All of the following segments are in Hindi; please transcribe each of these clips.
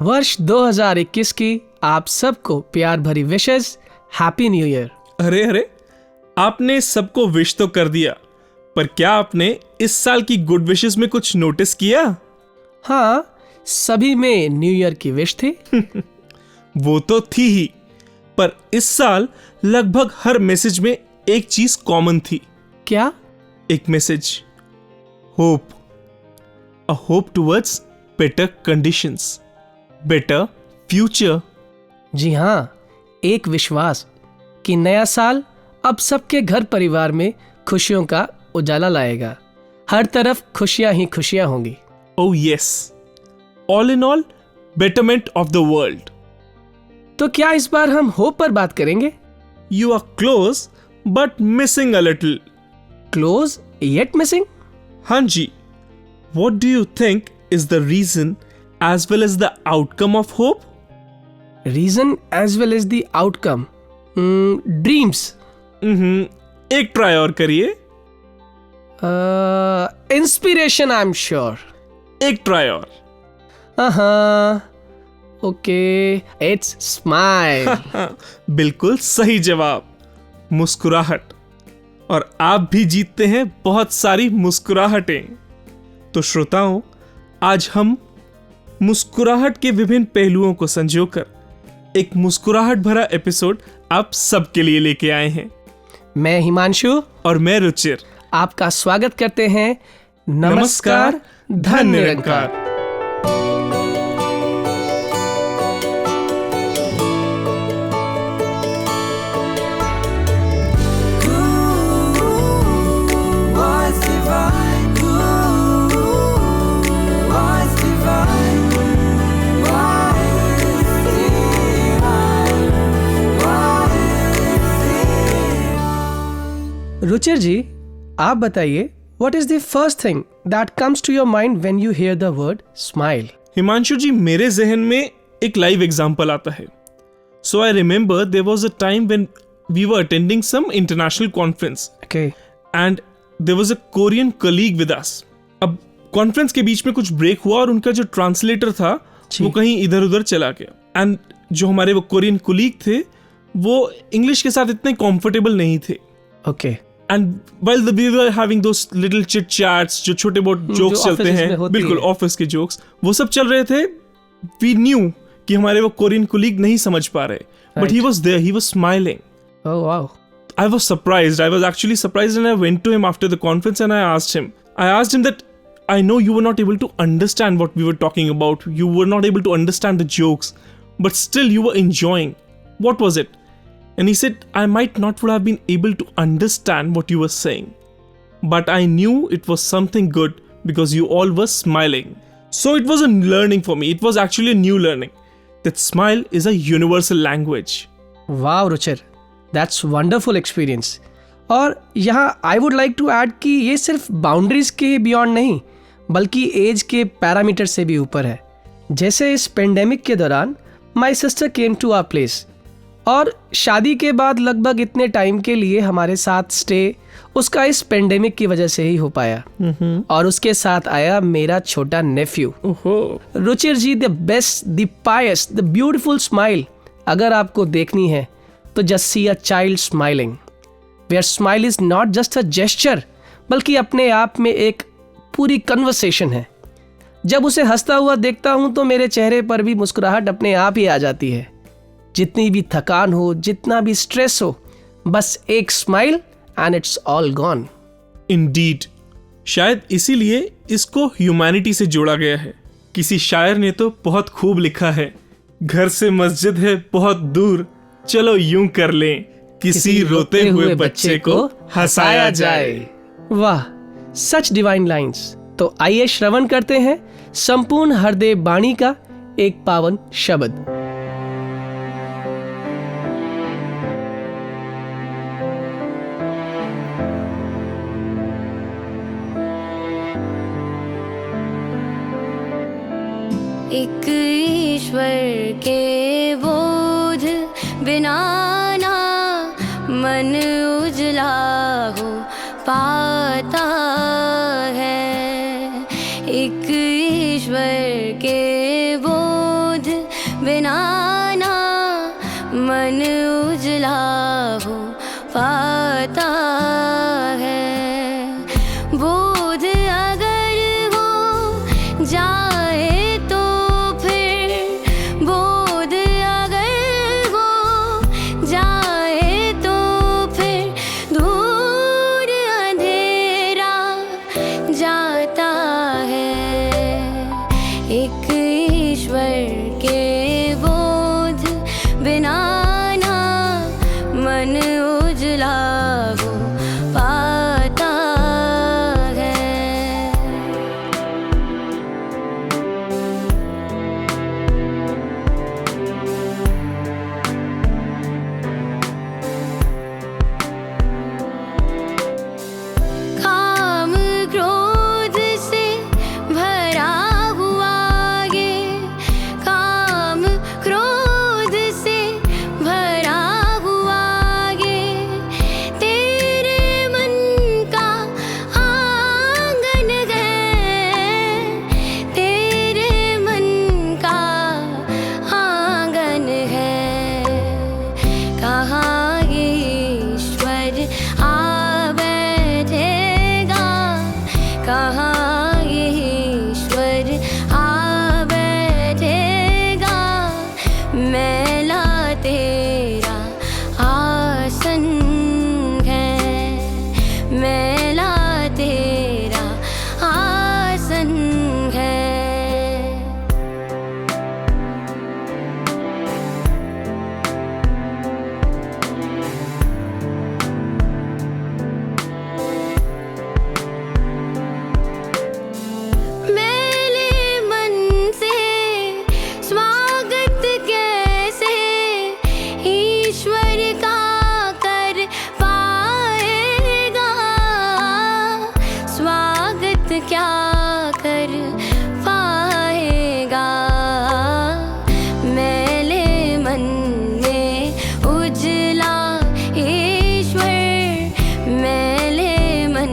वर्ष 2021 की आप सबको प्यार भरी विशेस, हैप्पी न्यू ईयर। अरे अरे, आपने सबको विश तो कर दिया, पर क्या आपने इस साल की गुड विशेस में कुछ नोटिस किया? हाँ, सभी में न्यू ईयर की विश थी। वो तो थी ही, पर इस साल लगभग हर मैसेज में एक चीज कॉमन थी। क्या? एक message, hope, a hope towards better conditions, better future. जी हाँ, एक विश्वास कि नया साल अब सबके घर परिवार में खुशियों का उजाला लाएगा। हर तरफ खुशियां ही खुशियां होंगी। Oh yes, all in all, betterment of the world. तो क्या इस बार हम होप पर बात करेंगे? You are close, but missing a little. Close yet missing? हाँ जी, what do you think is the reason as well as the outcome of hope? Reason as well as the outcome. Dreams. एक ट्राई और करिए। Inspiration, I am sure. एक ट्राई और। Okay, it's smile. बिल्कुल सही जवाब, मुस्कुराहट। और आप भी जीतते हैं बहुत सारी मुस्कुराहटें। तो श्रोताओं, आज हम मुस्कुराहट के विभिन्न पहलुओं को संजोकर एक मुस्कुराहट भरा एपिसोड आप सबके लिए लेके आए हैं। मैं हिमांशु और मैं रुचिर आपका स्वागत करते हैं। नमस्कार, धन निरंकार। रुचिर जी, आप बताइए, what is the first thing that comes to your mind when you hear the word smile? Himanshu ji, मेरे जहन में एक लाइव एग्जांपल आता है। So I remember there was a time when we were attending some international conference and there was a Korean colleague with us. अब कॉन्फ्रेंस के बीच में कुछ ब्रेक हुआ और उनका जो ट्रांसलेटर था वो कहीं इधर उधर चला गया एंड जो हमारे वो कोरियन कलीग थे वो इंग्लिश के साथ इतने कंफर्टेबल नहीं थे। Okay. And while we were having those little chit chats, जो छोटे बहुत जोक्स चलते हैं, बिल्कुल ऑफिस के जोक्स, वो सब चल रहे थे। We knew कि हमारे वो कोरियन कोलीग नहीं समझ पा रहे, but he was there, he was smiling. Oh wow. I was surprised. I was actually surprised, and I went to him after the conference and I asked him that I know you were not able to understand what we were talking about. You were not able to understand the jokes, but still you were enjoying. What was it? And he said, I might not would have been able to understand what you were saying, but I knew it was something good because you all were smiling. So it was a learning for me. It was actually a new learning that smile is a universal language. Wow, Ruchir, that's wonderful experience. और यहाँ I would like to add कि ये सिर्फ बाउंड्रीज के बियॉन्ड नहीं, बल्कि एज के पैरामीटर से भी ऊपर है। जैसे इस पेंडेमिक के दौरान my sister came to our place और शादी के बाद लगभग इतने टाइम के लिए हमारे साथ स्टे उसका इस पेंडेमिक की वजह से ही हो पाया। और उसके साथ आया मेरा छोटा nephew Ruchir ji. The best, the pious, the beautiful smile अगर आपको देखनी है तो just see a child smiling, where smile is not just a gesture बल्कि अपने आप में एक पूरी कन्वर्सेशन है। जब उसे हंसता हुआ देखता हूं तो मेरे चेहरे पर भी मुस्कुराहट अपने आप ही आ जाती है। जितनी भी थकान हो, जितना भी स्ट्रेस हो, बस एक smile and it's all gone. Indeed, शायद इसीलिए इसको ह्यूमैनिटी से जोड़ा गया है। किसी शायर ने तो बहुत खूब लिखा है, घर से मस्जिद है बहुत दूर, चलो यूं कर लें किसी रोते हुए बच्चे को हंसाया जाए। वाह, सच डिवाइन लाइंस। तो आइए श्रवण करते हैं संपूर्ण हृदय वाणी का एक पावन शब्द। एक ईश्वर के बोझ बिना ना मन उजला हो पाता है। एक ईश्वर के बोझ बिना ना मन उजला हो पाता है। बोध अगर हो जाए तो फिर, बोध अगर हो जाए तो फिर दूर अंधेरा जाता है। एक ईश्वर के बोध बिना ना मन उजला हो पाता है। काम क्रोध से भरा हुआ ये, काम क्रोध से भरा हुआ ये तेरे मन का आंगन है, तेरे मन का आंगन है। कहाँ ईश्वर आ बैठेगा, कहाँ ईश्वर आ बैठेगा। मैला तेरा आसन है, मैला तेरा आसन है। मेले मन से स्वागत कैसे ईश्वर का कर पाएगा, स्वागत क्या कर पाएगा। मेले मन में उजला ईश्वर, मेले मन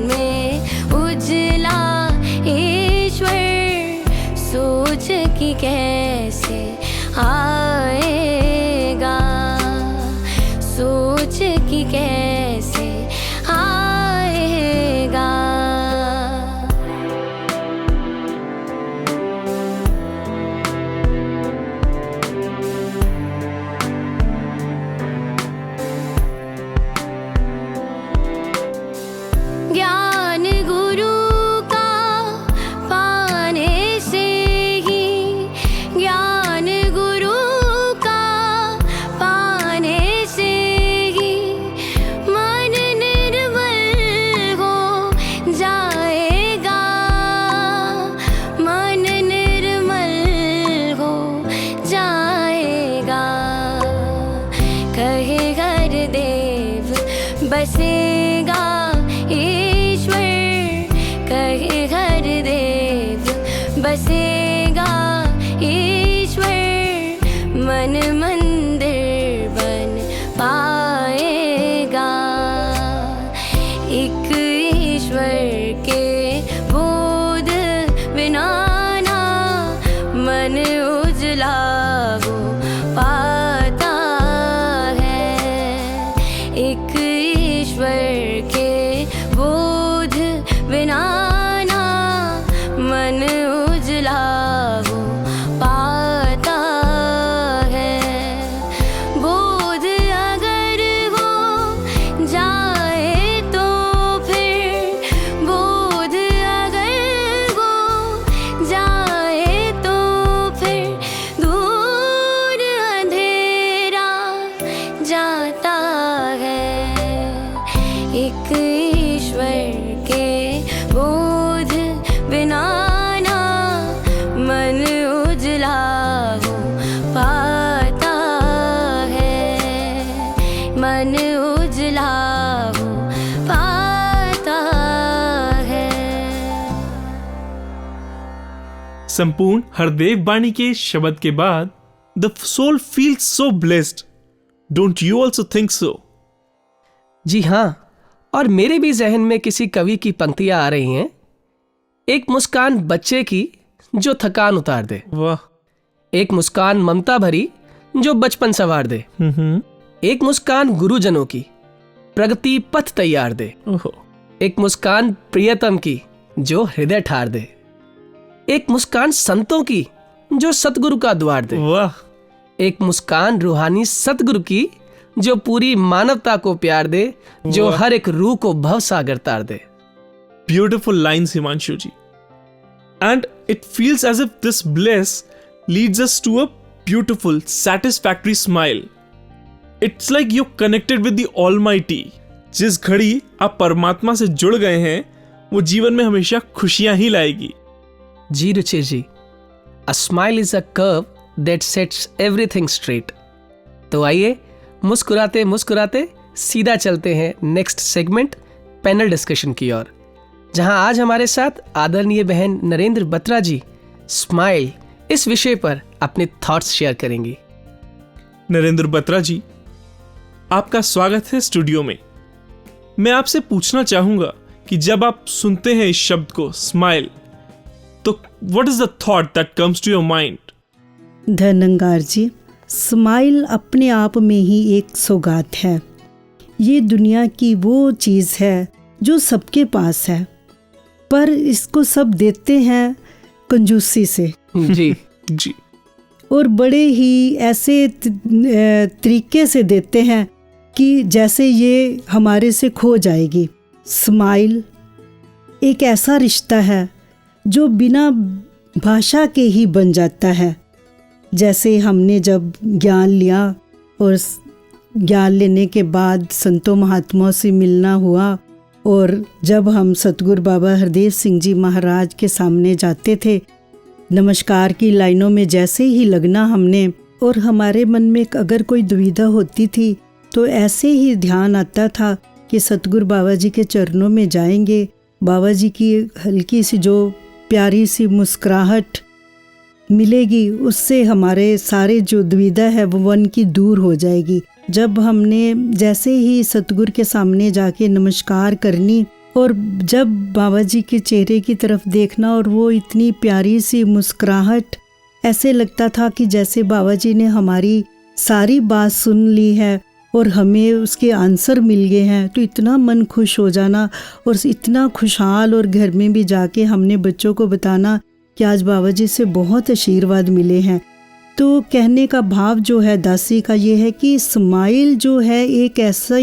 में उजला ईश्वर सोच की कैसे आएगा, सोच की कैसे आएगा। ज्ञान गुरु का पाने से ही, ज्ञान गुरु का पाने से ही मन निर्मल हो जाएगा, मन निर्मल हो जाएगा। कहे हर देव बसेगा ईश्वर, कहे हर देव बसेगा ईश्वर। मन मंदिर बन पाएगा। एक ईश्वर के बोध बिना ना मन उजला हो पाता है। एक ईश्वर के बोध बिना ना मन उजला हो पाता है। बोध अगर हो जाए तो फिर, बोध अगर हो जाए तो फिर दूर अंधेरा जाता है। एक ईश्वर के बोध बिना ना मन उजला हो पाता है, मन उजला हो पाता है। संपूर्ण हरदेव वाणी के शब्द के बाद the soul feels so blessed. Don't you also think so? जी हाँ, और मेरे भी जहन में किसी कवि की पंक्तियां आ रही हैं। एक मुस्कान बच्चे की जो थकान उतार दे, वाह। एक मुस्कान ममता भरी जो बचपन संवार दे, एक मुस्कान गुरुजनों की प्रगति पथ तैयार दे, एक मुस्कान प्रियतम की जो हृदय ठार दे, एक मुस्कान संतों की जो सतगुरु का द्वार दे, वाह, एक मुस्कान रूहानी सतगुरु की जो पूरी मानवता को प्यार दे, जो हर एक रूह को भवसागर तार दे। Beautiful lines, Himanshu ji. And it feels as if this bliss leads us to a beautiful, satisfactory smile. It's like you're connected with the Almighty. जिस घड़ी आप परमात्मा से जुड़ गए हैं वो जीवन में हमेशा खुशियां ही लाएगी। जी रुचिर जी, a smile is a curve that sets everything straight. तो आइए मुस्कुराते मुस्कुराते सीधा चलते हैं नेक्स्ट सेगमेंट पैनल डिस्कशन की ओर, जहां आज हमारे साथ आदरणीय बहन नरेंद्र बत्रा जी स्माइल इस विषय पर अपने थॉट्स शेयर करेंगी। नरेंद्र बत्रा जी, आपका स्वागत है स्टूडियो में। मैं आपसे पूछना चाहूंगा कि जब आप सुनते हैं इस शब्द को स्माइल, तो what is the thought that comes to your mind? Dhanangar ji, smile अपने आप में ही एक सौगात है। ये दुनिया की वो चीज़ है जो सबके पास है, पर इसको सब देते हैं कंजूसी से जी जी, और बड़े ही ऐसे तरीके से देते हैं कि जैसे ये हमारे से खो जाएगी। स्माइल एक ऐसा रिश्ता है जो बिना भाषा के ही बन जाता है। जैसे हमने जब ज्ञान लिया और ज्ञान लेने के बाद संतों महात्माओं से मिलना हुआ, और जब हम सतगुरु बाबा हरदेव सिंह जी महाराज के सामने जाते थे, नमस्कार की लाइनों में जैसे ही लगना हमने, और हमारे मन में अगर कोई दुविधा होती थी तो ऐसे ही ध्यान आता था कि सतगुरु बाबा जी के चरणों में जाएंगे, बाबा जी की हल्की सी जो प्यारी सी मुस्कुराहट मिलेगी, उससे हमारे सारे जो दुविधा है वो वन की दूर हो जाएगी। जब हमने जैसे ही सतगुरु के सामने जाके नमस्कार करनी और जब बाबा जी के चेहरे की तरफ देखना और वो इतनी प्यारी सी मुस्कुराहट, ऐसे लगता था कि जैसे बाबा जी ने हमारी सारी बात सुन ली है और हमें उसके आंसर मिल गए हैं, तो इतना मन खुश हो जाना और इतना खुशहाल, और घर में भी जाके हमने बच्चों को बताना कि आज बाबा जी से बहुत आशीर्वाद मिले हैं। तो कहने का भाव जो है दासी का ये है कि स्माइल जो है एक ऐसा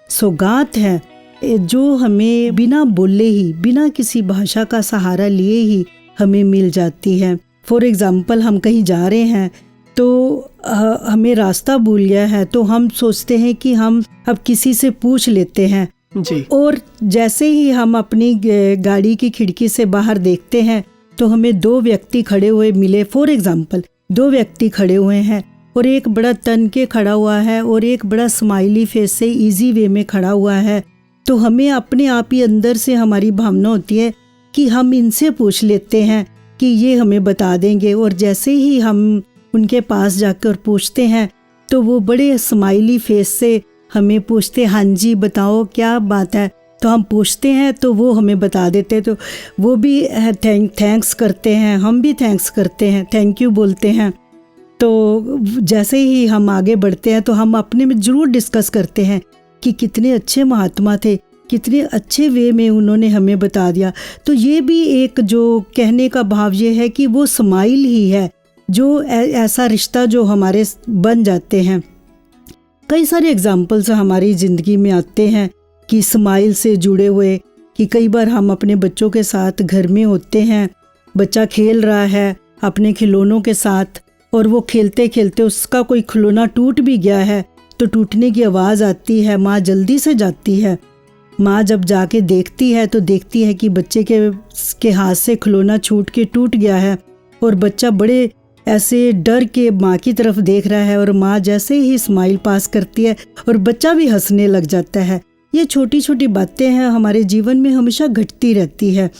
सौगात है जो हमें बिना बोले ही, बिना किसी भाषा का सहारा लिए ही हमें मिल जाती है। फॉर एग्ज़ाम्पल, हम कहीं जा रहे हैं तो हमें रास्ता भूल गया है, तो हम सोचते हैं कि हम अब किसी से पूछ लेते हैं जी, और जैसे ही हम अपनी गाड़ी की खिड़की से बाहर देखते हैं तो हमें दो व्यक्ति खड़े हुए मिले। फॉर एग्ज़ाम्पल, दो व्यक्ति खड़े हुए हैं और एक बड़ा तन के खड़ा हुआ है और एक बड़ा स्माइली फेस से इजी वे में खड़ा हुआ है, तो हमें अपने आप ही अंदर से हमारी भावना होती है कि हम इनसे पूछ लेते हैं कि ये हमें बता देंगे। और जैसे ही हम उनके पास जाकर पूछते हैं तो वो बड़े स्माइली फेस से हमें पूछते, हाँ जी बताओ क्या बात है। तो हम पूछते हैं तो वो हमें बता देते, तो वो भी थैंक्स करते हैं, हम भी थैंक्स करते हैं, थैंक यू बोलते हैं। तो जैसे ही हम आगे बढ़ते हैं तो हम अपने में ज़रूर डिस्कस करते हैं कि कितने अच्छे महात्मा थे, कितने अच्छे वे में उन्होंने हमें बता दिया। तो ये भी एक जो कहने का भाव ये है कि वो स्माइल ही है जो ऐसा रिश्ता जो हमारे बन जाते हैं। कई सारे एग्जाम्पल्स हमारी ज़िंदगी में आते हैं कि स्माइल से जुड़े हुए, कि कई बार हम अपने बच्चों के साथ घर में होते हैं, बच्चा खेल रहा है अपने खिलौनों के साथ और वो खेलते खेलते उसका कोई खिलौना टूट भी गया है, तो टूटने की आवाज़ आती है, माँ जल्दी से जाती है। माँ जब जाके देखती है तो देखती है कि बच्चे के हाथ से खिलौना छूट के टूट गया है और बच्चा बड़े ऐसे डर के माँ की तरफ देख रहा है, और माँ जैसे ही स्माइल पास करती है और बच्चा भी हंसने लग जाता है। ये छोटी छोटी बातें हैं हमारे जीवन में हमेशा घटती रहती है।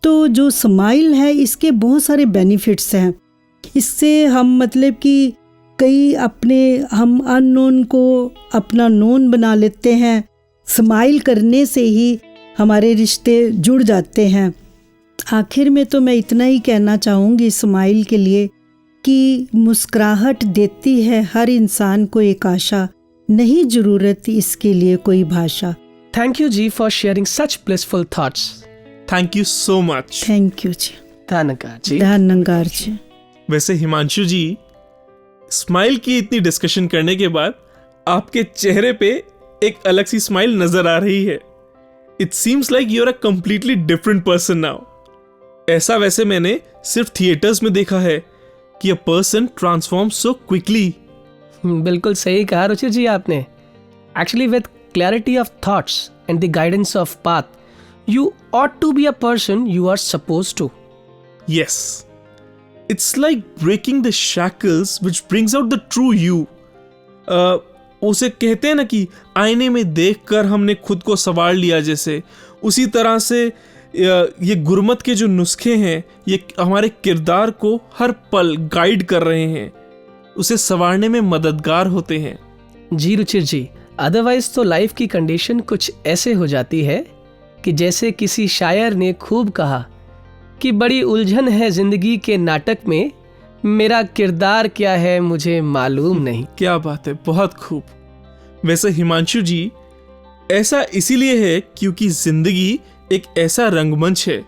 तो जो स्माइल है इसके बहुत सारे बेनिफिट्स हैं। इससे हम मतलब कि हम अननोन को अपना नोन बना लेते हैं। स्माइल करने से ही हमारे रिश्ते जुड़ जाते हैं। आखिर में तो मैं इतना ही कहना चाहूँगी स्माइल के लिए कि मुस्कुराहट देती है हर इंसान को एक आशा, नहीं जरूरत इसके लिए कोई भाषा। Thank you ji for sharing such blissful thoughts. Thank you so much. Thank you ji, धन्यवाद जी। धन्यवाद जी। वैसे हिमांशु जी, स्माइल की इतनी डिस्कशन करने के बाद आपके चेहरे पे एक अलग सी स्माइल नजर आ रही है। It seems like you are a completely different person now. ऐसा वैसे मैंने सिर्फ थिएटर्स में देखा है कि a person transform so quickly. बिल्कुल सही कहा रुचिर जी आपने। Actually with clarity of thoughts and the guidance of path, you ought to be a person you are supposed to. Yes, it's like breaking the shackles which brings out the true you. उसे कहते हैं ना कि आईने में देखकर हमने खुद को संवार लिया, जैसे उसी तरह से ये गुरमत के जो नुस्खे हैं ये हमारे किरदार को हर पल गाइड कर रहे हैं, उसे संवारने में मददगार होते हैं। जी रुचिर जी, अदरवाइज तो लाइफ की कंडीशन कुछ ऐसे हो जाती है कि जैसे किसी शायर ने खूब कहा कि बड़ी उलझन है जिंदगी के नाटक में, मेरा किरदार क्या है मुझे मालूम नहीं। क्या बात है, बहुत खूब। वैसे हिमांशु जी, ऐसा इसीलिए है क्योंकि जिंदगी एक ऐसा रंगमंच है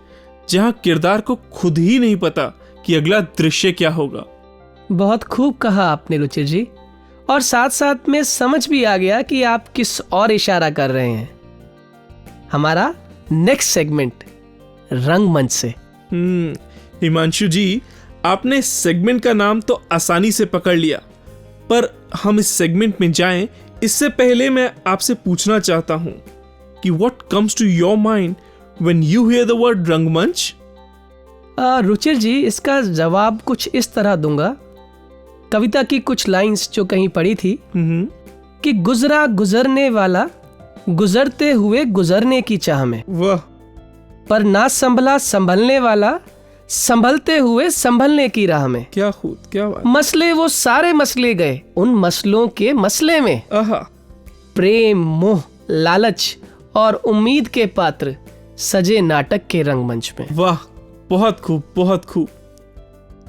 जहां किरदार को खुद ही नहीं पता कि अगला दृश्य क्या होगा। बहुत खूब कहा आपने रुचिर जी, और साथ साथ में समझ भी आ गया कि आप किस और इशारा कर रहे हैं। हमारा नेक्स्ट सेगमेंट रंगमंच से। हिमांशु जी, आपने सेगमेंट का नाम तो आसानी से पकड़ लिया, पर हम इस सेगमेंट में जाएं इससे पहले मैं आपसे पूछना चाहता हूं कि what comes to your mind when you hear the word रंगमंच? रुचिर जी, इसका जवाब कुछ इस तरह दूंगा। कविता की कुछ लाइंस जो कहीं पढ़ी थी कि गुजरा गुजरने वाला गुजरते हुए गुजरने की चाह में, वाह, पर ना संभला संभलने वाला संभलते हुए संभलने की राह में। क्या खूब, क्या बात। मसले वो सारे मसले गए उन मसलों के मसले में, आहा, प्रेम मोह लालच और उम्मीद के पात्र सजे नाटक के रंगमंच में। वाह, बहुत खूब, बहुत खूब।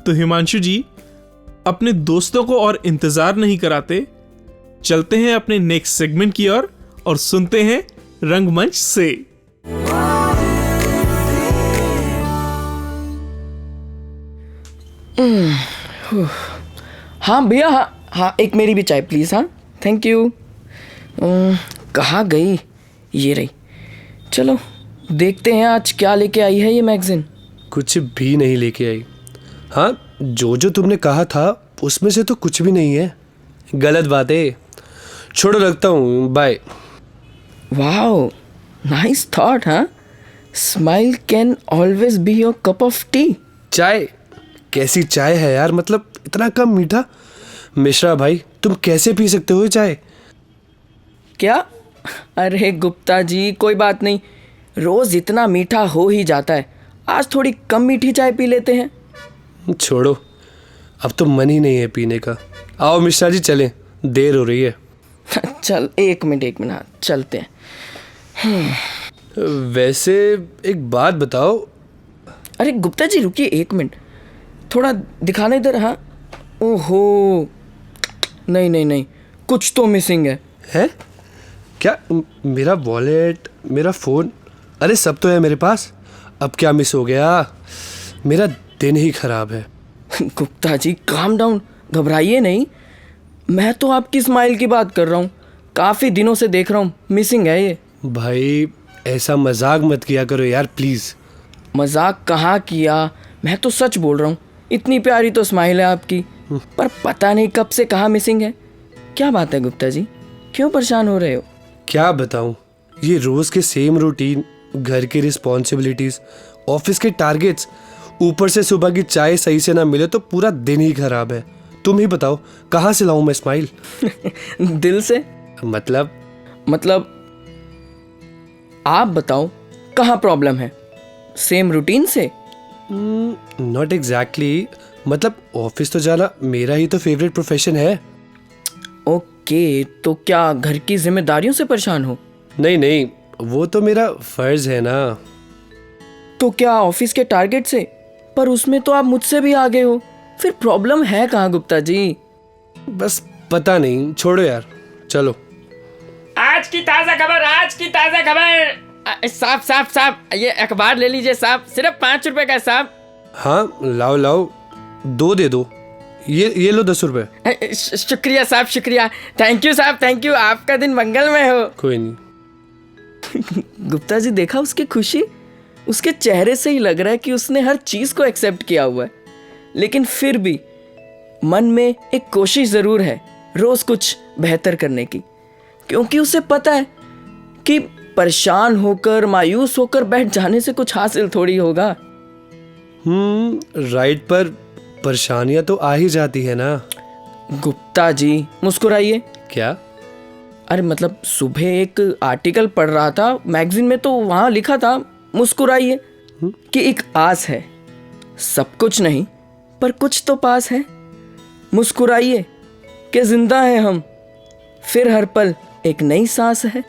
तो हिमांशु जी, अपने दोस्तों को और इंतजार नहीं कराते, चलते हैं अपने नेक्स्ट सेगमेंट की ओर और सुनते हैं रंगमंच से। हाँ भैया, हाँ एक मेरी भी चाय प्लीज़। हाँ थैंक यू। कहाँ गई? ये रही। चलो देखते हैं आज क्या लेके आई है ये मैगजीन। कुछ भी नहीं लेके आई। हाँ, जो तुमने कहा था उसमें से तो कुछ भी नहीं है। गलत बात है, छोड़ो, रखता हूँ, बाय। Wow, nice thought. हाँ, smile can always be your cup of tea. चाय? कैसी चाय है यार, मतलब इतना कम मीठा। मिश्रा भाई, तुम कैसे पी सकते हो चाय? क्या? अरे गुप्ता जी, कोई बात नहीं, रोज इतना मीठा हो ही जाता है, आज थोड़ी कम मीठी चाय पी लेते हैं। छोड़ो, अब तो मन ही नहीं है पीने का। आओ मिश्रा जी, चलें, देर हो रही है। चल एक मिनट, हाँ चलते हैं। वैसे एक बात बताओ। अरे गुप्ता जी रुकिए एक मिनट, थोड़ा दिखाना इधर। हाँ, ओहो, नहीं नहीं नहीं, कुछ तो मिसिंग है। हैं? क्या? मेरा वॉलेट, मेरा फ़ोन, अरे सब तो है मेरे पास। अब क्या मिस हो गया? मेरा दिन ही खराब है। गुप्ता जी काम डाउन, घबराइए नहीं, मैं तो आपकी स्माइल की बात कर रहा हूँ, काफ़ी दिनों से देख रहा हूँ, मिसिंग है ये। भाई ऐसा मजाक मत किया करो यार, प्लीज़। मजाक कहाँ किया, मैं तो सच बोल रहा हूँ, इतनी प्यारी तो स्माइल है आपकी, पर पता नहीं कब से कहाँ मिसिंग है। क्या बात है गुप्ता जी, क्यों परेशान हो रहे हो? क्या बताऊँ, ये रोज़ के सेम रूटीन, घर की रिस्पॉन्सिबिलिटीज़, ऑफिस के टारगेट्स, ऊपर से सुबह की चाय सही से ना मिले तो पूरा दिन ही खराब है। तुम ही बताओ, कहाँ से लाऊं मैं स्माइल? दिल से? मतलब आप बताओ कहाँ प्रॉब्लम है? सेम रूटीन से? नॉट एग्जैक्टली, मतलब ऑफिस तो जाना मेरा ही तो फेवरेट प्रोफेशन है। ओके, तो क्या घर की जिम्मेदारियों से परेशान हो? नहीं, वो तो मेरा फर्ज है ना। तो क्या ऑफिस के टारगेट से? पर उसमें तो आप मुझसे भी आगे हो, फिर प्रॉब्लम है कहाँ गुप्ता जी? बस पता नहीं, छोड़ो यार, चलो। आज की ताज़ा खबर। साहब साहब साहब, ये अखबार ले लीजिए साहब, सिर्फ 5 रुपए का साहब। हाँ लाओ, 2 दे दो। ये लो 10 रुपए। शुक्रिया साहब, शुक्रिया। थैंक यू साहब, थैंक यू। आपका दिन मंगलमय हो। कोई नहीं। गुप्ता जी, देखा उसकी खुशी? उसके चेहरे से ही लग रहा है कि उसने हर चीज को एक्सेप्ट किया हुआ है, लेकिन फिर भी मन में एक कोशिश जरूर है रोज कुछ बेहतर करने की, क्योंकि उसे पता है कि परेशान होकर, मायूस होकर बैठ जाने से कुछ हासिल थोड़ी होगा। राइट, पर परेशानियां तो आ ही जाती है ना। गुप्ता जी मुस्कुराइए। क्या? अरे मतलब सुबह एक आर्टिकल पढ़ रहा था मैगजीन में, तो वहां लिखा था, मुस्कुराइए, कि एक आस है, सब कुछ नहीं पर कुछ तो पास है। मुस्कुराइए कि जिंदा है हम, फिर हर पल एक नई सांस है।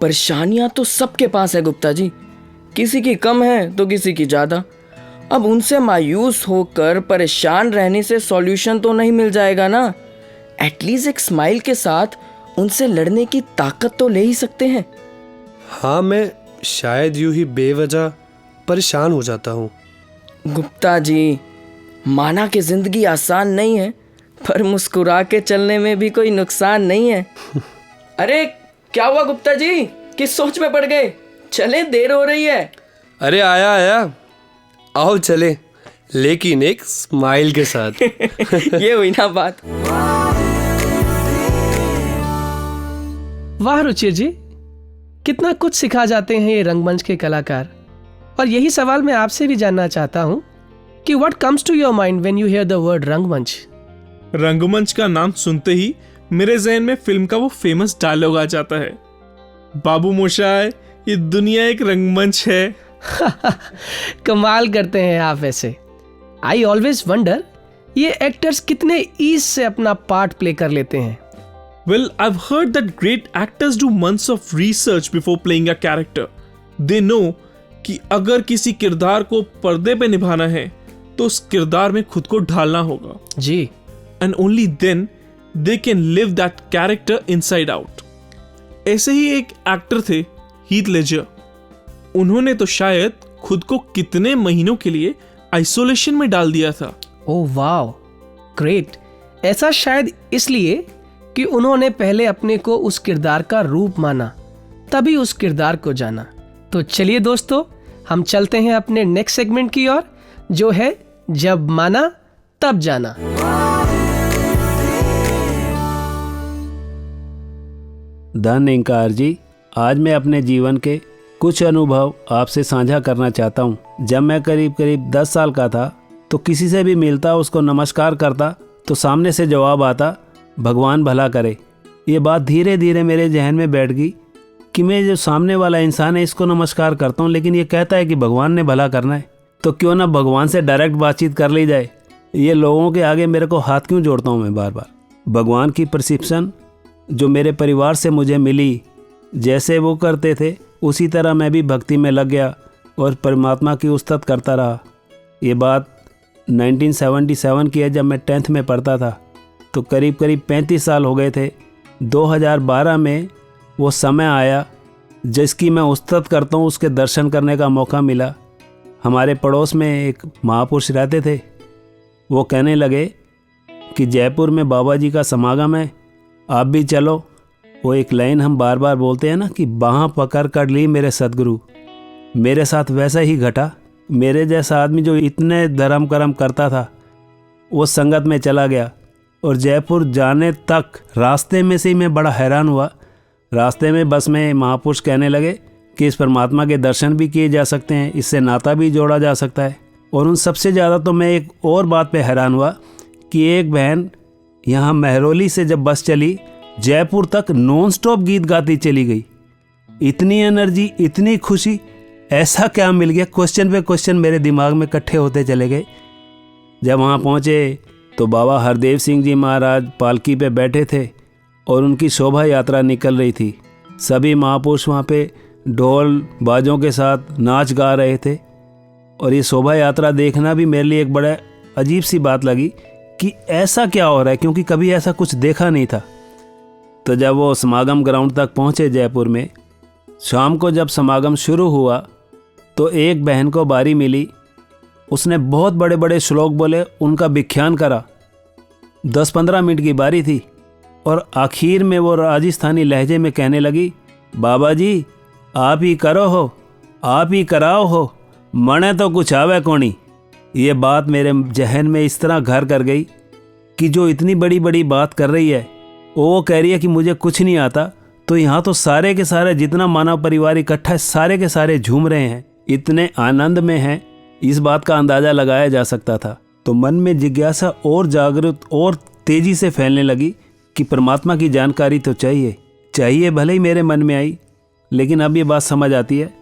परेशानियां तो सबके पास है गुप्ता जी, किसी की कम है तो किसी की ज्यादा। अब उनसे मायूस होकर परेशान रहने से सॉल्यूशन तो नहीं मिल जाएगा ना। एटलीस्ट एक स्माइल के साथ उनसे लड़ने की ताकत तो ले ही सकते हैं। हाँ, मैं शायद यूं ही बेवजह परेशान हो जाता हूँ। गुप्ता जी, माना कि जिंदगी आसान नहीं है, पर मुस्कुरा के चलने में भी कोई नुकसान नहीं है। अरे क्या हुआ गुप्ता जी, किस सोच में पड़ गए? चले, देर हो रही है। अरे आया, आओ चले, लेकिन एक स्माइल के साथ। ये हुई ना बात। वाह रुचिर जी, कितना कुछ सिखा जाते हैं ये रंगमंच के कलाकार। और यही सवाल मैं आपसे भी जानना चाहता हूँ कि what comes to your mind when you hear the word रंगमंच? रंगमंच का नाम सुनते ही मेरे जहन में फिल्म का वो फेमस डायलॉग आ जाता है, बाबू मोशाय, ये दुनिया एक रंगमंच है। कमाल करते हैं आप ऐसे। आई ऑलवेज वंडर ये एक्टर्स कितने ईज से अपना पार्ट प्ले कर लेते हैं। Well, I've heard that great actors do months of research before playing a character. They know कि अगर किसी किरदार को पर्दे पे निभाना है तो उस किरदार में खुद को ढालना होगा जी। and only then they can live that character inside out. ऐसे ही एक एक्टर थे हीथ लेजर। उन्होंने तो शायद खुद को कितने महीनों के लिए आइसोलेशन में डाल दिया था। Oh wow, great. ऐसा शायद इसलिए कि उन्होंने पहले अपने को उस किरदार का रूप माना, तभी उस किरदार को जाना। तो चलिए दोस्तों, हम चलते हैं अपने नेक्स्ट सेगमेंट की ओर, जो है जब माना तब जाना। धन इंकार जी, आज मैं अपने जीवन के कुछ अनुभव आपसे साझा करना चाहता हूँ। जब मैं करीब 10 साल का था तो किसी से भी मिलता, उसको नमस्कार करता तो सामने से जवाब आता, भगवान भला करे। ये बात धीरे धीरे मेरे जहन में बैठ गई कि मैं जो सामने वाला इंसान है इसको नमस्कार करता हूँ, लेकिन ये कहता है कि भगवान ने भला करना है, तो क्यों ना भगवान से डायरेक्ट बातचीत कर ली जाए। ये लोगों के आगे मेरे को हाथ क्यों जोड़ता हूँ मैं बार बार। भगवान की परसेप्शन जो मेरे परिवार से मुझे मिली, जैसे वो करते थे उसी तरह मैं भी भक्ति में लग गया और परमात्मा की उस्तत करता रहा। ये बात 1977 की है, जब मैं 10th में पढ़ता था, तो करीब 35 साल हो गए थे। 2012 में वो समय आया जिसकी मैं उस्तत करता हूँ, उसके दर्शन करने का मौका मिला। हमारे पड़ोस में एक महापुरुष रहते थे, वो कहने लगे कि जयपुर में बाबा जी का समागम है, आप भी चलो। वो एक लाइन हम बार बार बोलते हैं ना कि बाहाँ पकड़ कर ली मेरे सदगुरु। मेरे साथ वैसा ही घटा। मेरे जैसा आदमी जो इतने धर्म कर्म करता था वो संगत में चला गया, और जयपुर जाने तक रास्ते में से ही मैं बड़ा हैरान हुआ। रास्ते में बस में महापुरुष कहने लगे कि इस परमात्मा के दर्शन भी किए जा सकते हैं, इससे नाता भी जोड़ा जा सकता है। और उन सबसे ज़्यादा तो मैं एक और बात पे हैरान हुआ कि एक बहन यहाँ महरौली से जब बस चली, जयपुर तक नॉन स्टॉप गीत गाती चली गई। इतनी एनर्जी, इतनी खुशी, ऐसा क्या मिल गया? क्वेश्चन पे क्वेश्चन मेरे दिमाग में इकट्ठे होते चले गए। जब वहाँ पहुँचे तो बाबा हरदेव सिंह जी महाराज पालकी पे बैठे थे और उनकी शोभा यात्रा निकल रही थी। सभी महापुरुष वहाँ पे ढोल बाजों के साथ नाच गा रहे थे, और ये शोभा यात्रा देखना भी मेरे लिए एक बड़ा अजीब सी बात लगी कि ऐसा क्या हो रहा है, क्योंकि कभी ऐसा कुछ देखा नहीं था। तो जब वो समागम ग्राउंड तक पहुँचे जयपुर में, शाम को जब समागम शुरू हुआ तो एक बहन को बारी मिली। उसने बहुत बड़े बड़े श्लोक बोले, उनका व्याख्यान करा। 10-15 मिनट की बारी थी और आखिर में वो राजस्थानी लहजे में कहने लगी, बाबा जी आप ही करो हो, आप ही कराओ हो, मने तो कुछ आवे कोनी। ये बात मेरे जहन में इस तरह घर कर गई कि जो इतनी बड़ी बड़ी बात कर रही है वो कह रही है कि मुझे कुछ नहीं आता, तो यहाँ तो सारे के सारे जितना मानव परिवार इकट्ठा है सारे के सारे झूम रहे हैं, इतने आनंद में हैं, इस बात का अंदाज़ा लगाया जा सकता था। तो मन में जिज्ञासा और जागृत और तेज़ी से फैलने लगी कि परमात्मा की जानकारी तो चाहिए भले ही मेरे मन में आई, लेकिन अब ये बात समझ आती है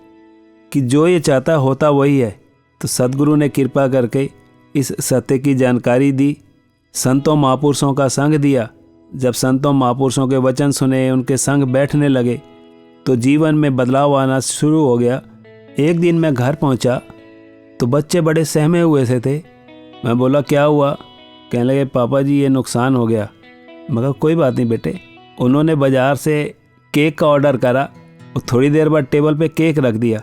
कि जो ये चाहता होता वही है। तो सद्गुरु ने कृपा करके इस सत्य की जानकारी दी, संतों महापुरुषों का संग दिया। जब संतों महापुरुषों के वचन सुने, उनके संग बैठने लगे तो जीवन में बदलाव आना शुरू हो गया। एक दिन मैं घर पहुंचा तो बच्चे बड़े सहमे हुए से थे। मैं बोला क्या हुआ? कहने लगे पापा जी ये नुकसान हो गया। मगर कोई बात नहीं बेटे। उन्होंने बाज़ार से केक का ऑर्डर करा और थोड़ी देर बाद टेबल पे केक रख दिया।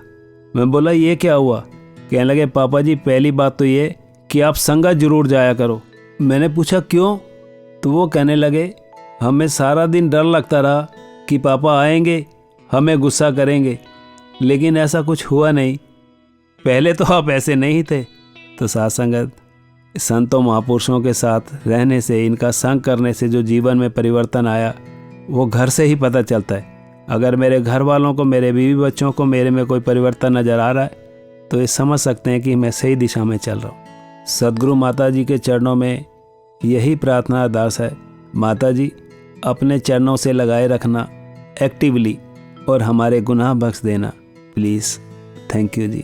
मैं बोला ये क्या हुआ? कहने लगे पापा जी पहली बात तो ये कि आप संगत जरूर जाया करो। मैंने पूछा क्यों? तो वो कहने लगे हमें सारा दिन डर लगता रहा कि पापा आएंगे हमें गुस्सा करेंगे, लेकिन ऐसा कुछ हुआ नहीं। पहले तो आप ऐसे नहीं थे। तो साथ संगत संतों महापुरुषों के साथ रहने से, इनका संग करने से जो जीवन में परिवर्तन आया वो घर से ही पता चलता है। अगर मेरे घर वालों को, मेरे बीवी बच्चों को मेरे में कोई परिवर्तन नज़र आ रहा है तो ये समझ सकते हैं कि मैं सही दिशा में चल रहा हूँ। सद्गुरु माता जी के चरणों में यही प्रार्थना अरदास है, माता जी अपने चरणों से लगाए रखना एक्टिवली और हमारे गुनाह बख्श देना प्लीज़। थैंक यू जी।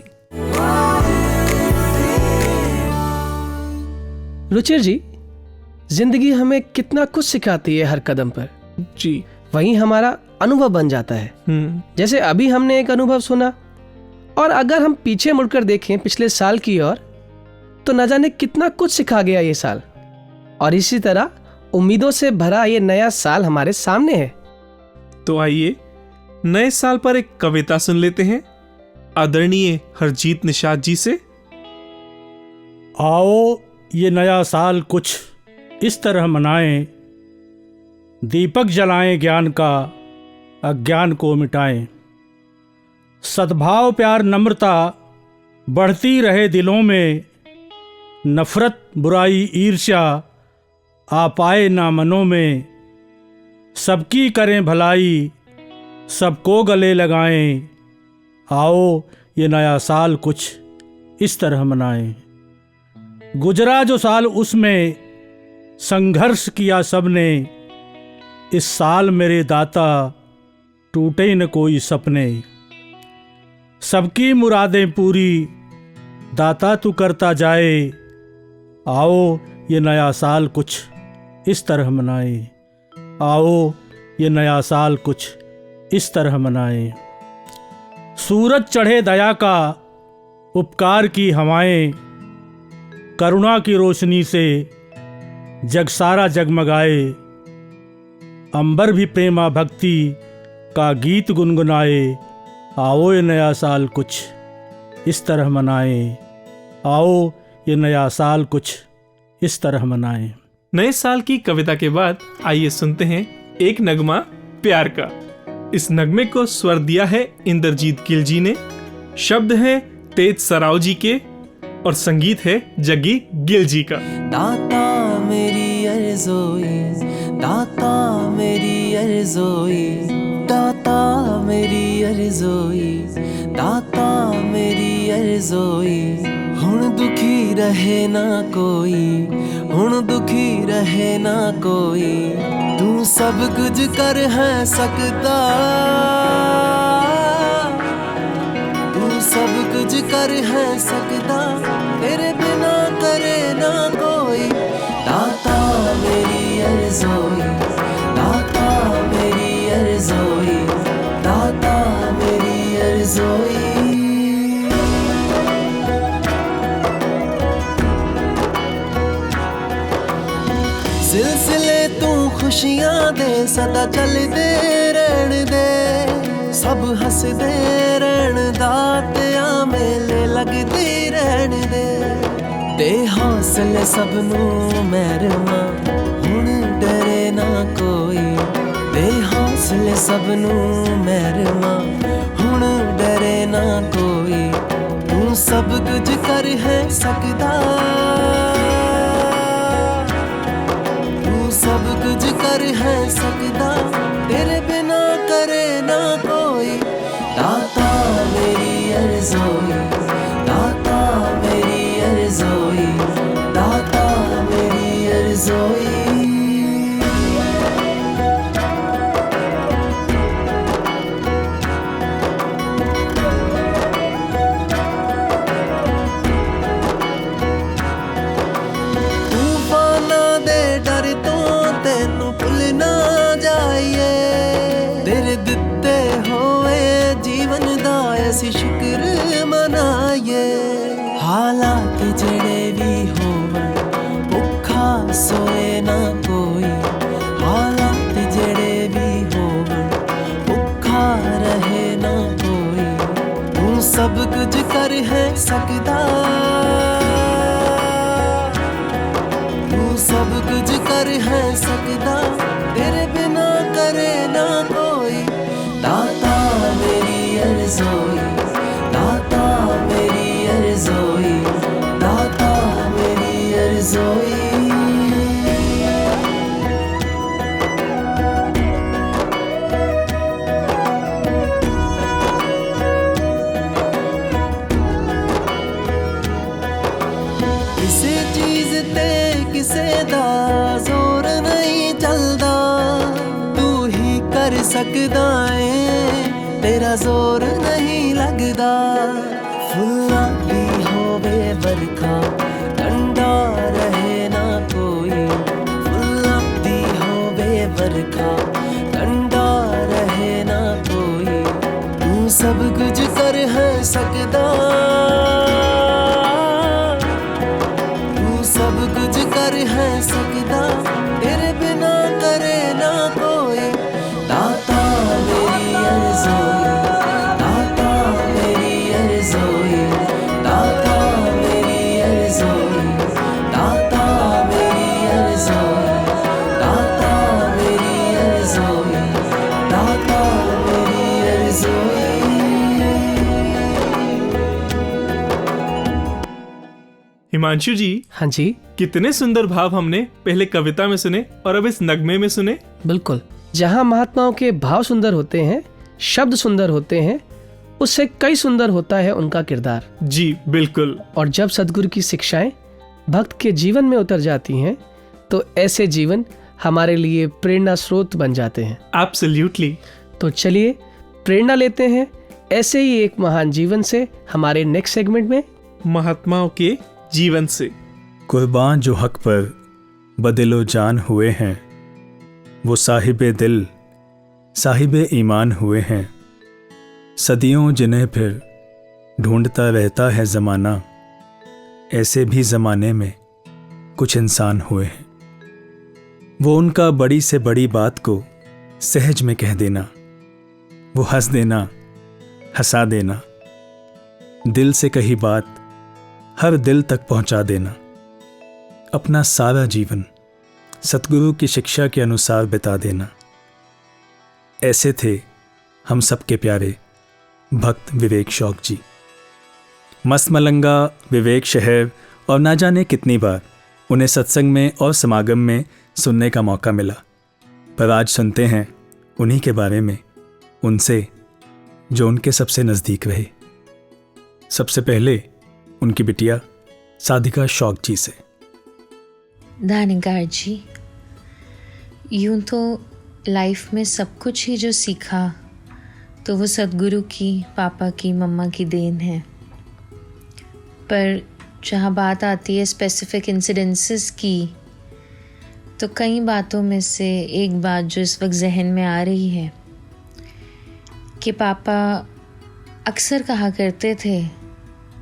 रुचिर जी, जिंदगी हमें कितना कुछ सिखाती है हर कदम पर जी। वहीं हमारा अनुभव बन जाता है। जैसे अभी हमने एक अनुभव सुना, और अगर हम पीछे मुड़कर देखें पिछले साल की ओर तो न जाने कितना कुछ सिखा गया ये साल। और इसी तरह उम्मीदों से भरा ये नया साल हमारे सामने है। तो आइए नए साल पर एक कविता सुन लेते हैं आदरणीय हरजीत निषाद जी से। आओ ये नया साल कुछ इस तरह मनाएं, दीपक जलाएं ज्ञान का, अज्ञान को मिटाएं। सद्भाव प्यार नम्रता बढ़ती रहे दिलों में, नफरत बुराई ईर्ष्या आ पाए ना मनों में। सबकी करें भलाई, सबको गले लगाएं, आओ ये नया साल कुछ इस तरह मनाएं। गुजरा जो साल उसमें संघर्ष किया सबने, इस साल मेरे दाता टूटे न कोई सपने। सबकी मुरादें पूरी दाता तू करता जाए, आओ ये नया साल कुछ इस तरह मनाएं। आओ ये नया साल कुछ इस तरह मनाएं। सूरज चढ़े दया का, उपकार की हवाएं, करुणा की रोशनी से जग सारा जगमगाए। अंबर भी प्रेमा भक्ति का गीत गुनगुनाए, आओ ये नया साल कुछ इस तरह मनाएं। आओ ये नया साल कुछ इस तरह मनाएं। नए साल की कविता के बाद आइए सुनते हैं एक नगमा प्यार का। इस नगमे को स्वर दिया है इंद्रजीत गिल जी ने, शब्द है तेज सराव जी के और संगीत है जग्गी गिल जी का। दाता मेरी अर्ज़ोई, दाता मेरी अर्ज़ोई, दाता मेरी अर्ज़ोई, दाता मेरी अर्ज़ोई। हुण दुखी रहे ना कोई, हुण दुखी रहे ना कोई, तू सब कुछ कर है सकता, तू सब कुछ कर है सकता, तेरे बिना करे ना कोई। दाता मेरी अर्ज़ोई, दाता मेरी अर्ज़ोई, दाता मेरी अर्ज़ोई। सिलसिले तू खुशियां दे सदा चलदे रहन दे सब हसदे रहन दातिया मेले लगदे रहन दे ते हौसले सबनू महरमा हुण डरे ना कोई ते हौसले सबनू महरमा हुण डरे ना कोई तू सब कुछ कर है सकदा तू सब कुछ कर है सकदा तेरे बिना करे ना कोई दाता मेरी अर्ज़ोई दाता मेरी अर्ज़ोई दाता मेरी अर्ज़ोई ऐसी शुक्र मनाइए हालात जड़े भी होवन भुखा सोए ना कोई हालात जड़े भी होवन भुखा रहे ना कोई तू सब कुछ कर है सकदा तू सब कुछ कर है सकदा तेरे बिना करे ना कोई दाता मेरी अर्ज़ोई दाता मेरी अर्ज़ोई दाता मेरी अर्ज़ोई किसी चीज़ ते किसे दा जोर नहीं चलदा तू ही कर सकदा है तेरा जोर नहीं लगदा फुल्लां दी होवे बरखा ठंडा रहे ना कोई फुल्लां दी होवे बरखा ठंडा रहे ना कोई तू सब कुछ कर है सकदा तू सब कुछ कर है सकदा तेरे बिना करे ना कोई दाता मेरी अर्ज़ोई दाता मेरी अर्ज़ोई दाता मेरी अर्ज़ोई दाता मेरी अर्ज़ोई दाता मेरी अर्ज़ोई दाता मेरी अर्ज़ोई हिमांशु जी, हाँ जी, कितने सुंदर भाव हमने पहले कविता में सुने और अब इस नगमे में सुने। बिल्कुल। जहाँ महात्माओं के भाव सुंदर होते हैं, शब्द सुंदर होते हैं, उससे कई सुंदर होता है उनका किरदार। जी बिल्कुल। और जब सद्गुरु की शिक्षाएं भक्त के जीवन में उतर जाती हैं तो ऐसे जीवन हमारे लिए प्रेरणा स्रोत बन जाते हैं। एब्सोल्युटली। तो चलिए प्रेरणा लेते हैं ऐसे ही एक महान जीवन से हमारे नेक्स्ट सेगमेंट में, महात्माओं के जीवन से। कुर्बान जो हक पर बदिलो जान हुए हैं वो साहिबे दिल साहिबे ईमान हुए हैं। सदियों जिन्हें फिर ढूंढता रहता है ज़माना, ऐसे भी ज़माने में कुछ इंसान हुए हैं। वो उनका बड़ी से बड़ी बात को सहज में कह देना, वो हंस देना, हंसा देना, दिल से कही बात हर दिल तक पहुंचा देना, अपना सारा जीवन सतगुरु की शिक्षा के अनुसार बिता देना। ऐसे थे हम सबके प्यारे भक्त विवेक शौक जी। मस्त मलंगा, विवेक शहर और ना जाने कितनी बार उन्हें सत्संग में और समागम में सुनने का मौका मिला, पर आज सुनते हैं उन्हीं के बारे में, उनसे जो उनके सबसे नज़दीक रहे। सबसे पहले उनकी बिटिया साधिका शौक जी से। दानिकार जी, यूं तो लाइफ में सब कुछ ही जो सीखा तो वो सद्गुरु की, पापा की, मम्मा की देन है। पर जहाँ बात आती है स्पेसिफिक इंसिडेंसेस की, तो कई बातों में से एक बात जो इस वक्त जहन में आ रही है कि पापा अक्सर कहा करते थे,